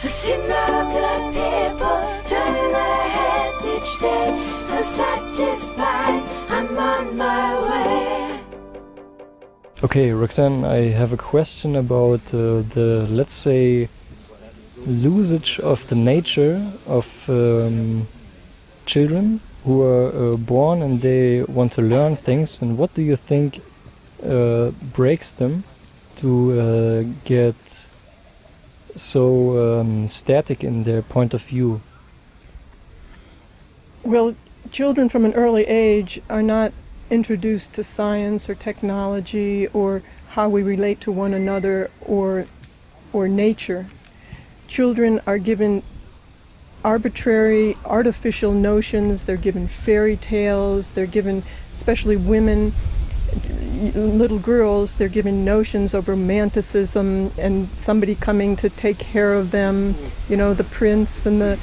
I've seen the good people turn their heads each day, so satisfied I'm on my way. Okay, Roxanne, I have a question about the, let's say, losage of the nature of children who are born and they want to learn things. And what do you think breaks them to get so static in their point of view? Well, children from an early age are not introduced to science or technology or how we relate to one another or nature. Children are given arbitrary, artificial notions. They're given fairy tales. They're given, especially women, little girls, they're given notions of romanticism and somebody coming to take care of them, you know, the prince and the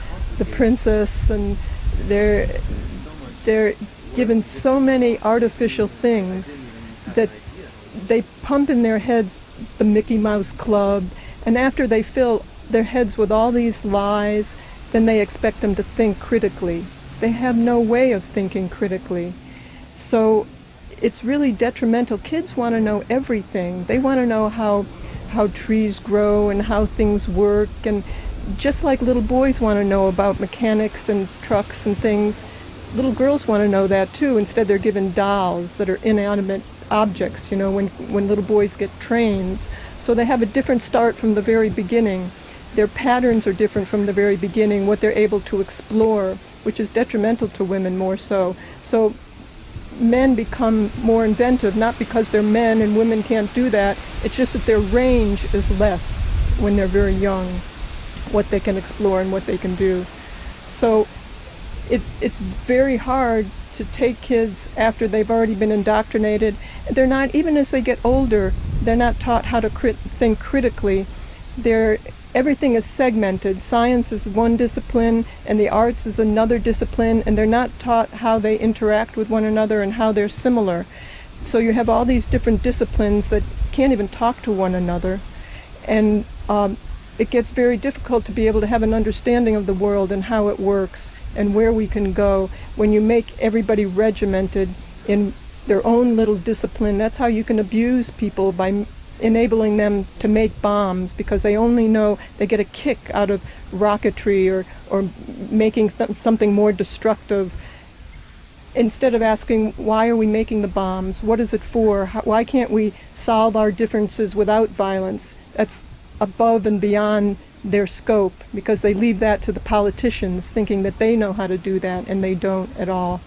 princess, and they're given so many artificial things that they pump in their heads the Mickey Mouse Club, and after they fill their heads with all these lies, then they expect them to think critically. They have no way of thinking critically. So it's really detrimental. Kids want to know everything. They want to know how trees grow and how things work, and just like little boys want to know about mechanics and trucks and things, little girls want to know that too. Instead, they're given dolls that are inanimate objects, you know, when little boys get trains. So they have a different start from the very beginning. Their patterns are different from the very beginning, what they're able to explore, which is detrimental to women more so. So men become more inventive, not because they're men and women can't do that. It's just that their range is less when they're very young, what they can explore and what they can do. So it's very hard to take kids after they've already been indoctrinated. They're not, even as they get older, they're not taught how to think critically. Everything is segmented. Science is one discipline and the arts is another discipline, and they're not taught how they interact with one another and how they're similar. So you have all these different disciplines that can't even talk to one another, and it gets very difficult to be able to have an understanding of the world and how it works and where we can go when you make everybody regimented in their own little discipline. That's how you can abuse people, by enabling them to make bombs, because they only know they get a kick out of rocketry or making something more destructive, instead of asking, why are we making the bombs? What is it for? Why can't we solve our differences without violence? That's above and beyond their scope, because they leave that to the politicians, thinking that they know how to do that, and they don't at all.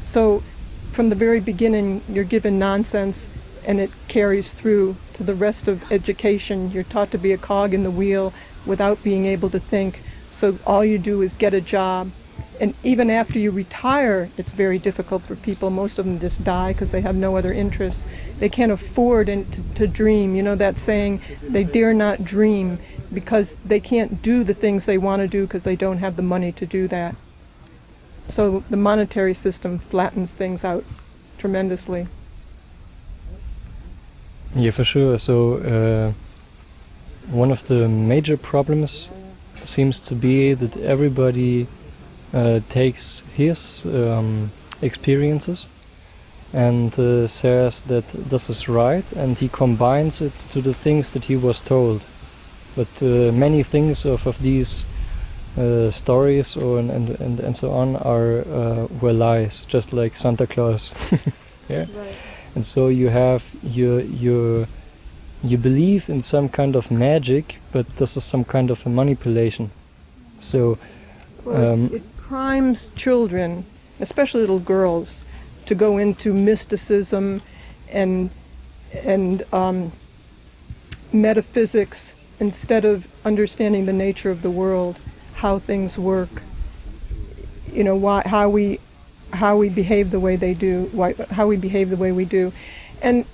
So from the very beginning, you're given nonsense, and it carries through to the rest of education. You're taught to be a cog in the wheel without being able to think. So all you do is get a job. And even after you retire, it's very difficult for people. Most of them just die because they have no other interests. They can't afford to dream. You know that saying, they dare not dream, because they can't do the things they want to do because they don't have the money to do that. So the monetary system flattens things out tremendously. Yeah, for sure. So one of the major problems seems to be that everybody takes his experiences and says that this is right, and he combines it to the things that he was told. But many things of these stories and so on were lies, just like Santa Claus. Yeah. Right. And so you have you believe in some kind of magic, but this is some kind of a manipulation. So it primes children, especially little girls, to go into mysticism and metaphysics, instead of understanding the nature of the world, how things work, you know, how we behave the way they do, how we behave the way we do. And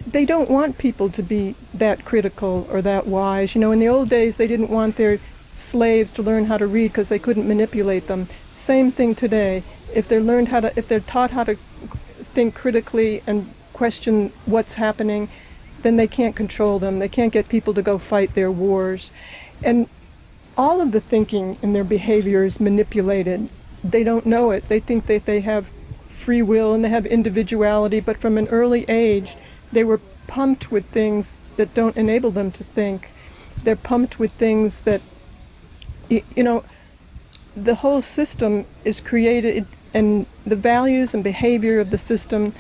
they don't want people to be that critical or that wise. You know, in the old days, they didn't want their slaves to learn how to read because they couldn't manipulate them. Same thing today. If they're taught how to think critically and question what's happening, then they can't control them. They can't get people to go fight their wars. And all of the thinking and their behavior is manipulated. They don't know it. They think that they have free will and they have individuality, but from an early age, they were pumped with things that don't enable them to think. They're pumped with things that, you know, the whole system is created, and the values and behavior of the system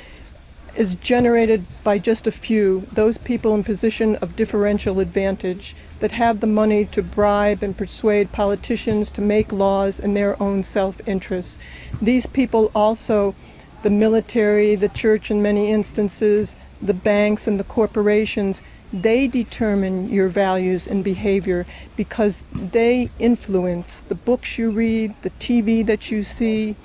is generated by just a few, those people in position of differential advantage that have the money to bribe and persuade politicians to make laws in their own self-interest. These people also, the military, the church in many instances, the banks and the corporations, they determine your values and behavior because they influence the books you read, the TV that you see,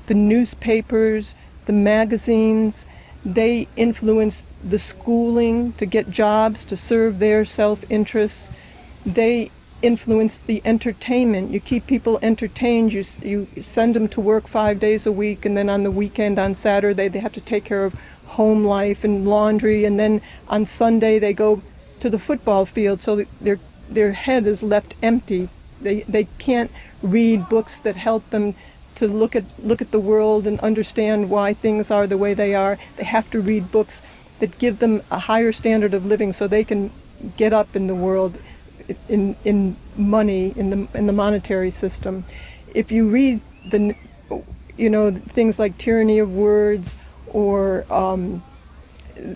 the newspapers, the magazines. They influence the schooling to get jobs to serve their self-interests. They influence the entertainment. You keep people entertained. You send them to work 5 days a week, and then on the weekend, on Saturday, they have to take care of home life and laundry, and then on Sunday they go to the football field, so their head is left empty. They can't read books that help them to look at the world and understand why things are the way they are. They have to read books that give them a higher standard of living so they can get up in the world, in money, in the monetary system. If you read things like Tyranny of Words or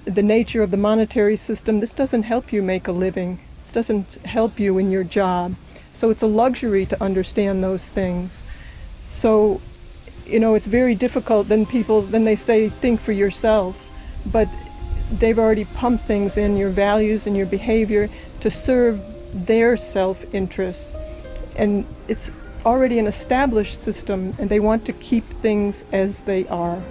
the nature of the monetary system, this doesn't help you make a living. This doesn't help you in your job. So it's a luxury to understand those things. So, it's very difficult. Then they say, think for yourself. But they've already pumped things in, your values and your behavior, to serve their self-interests. And it's already an established system, and they want to keep things as they are.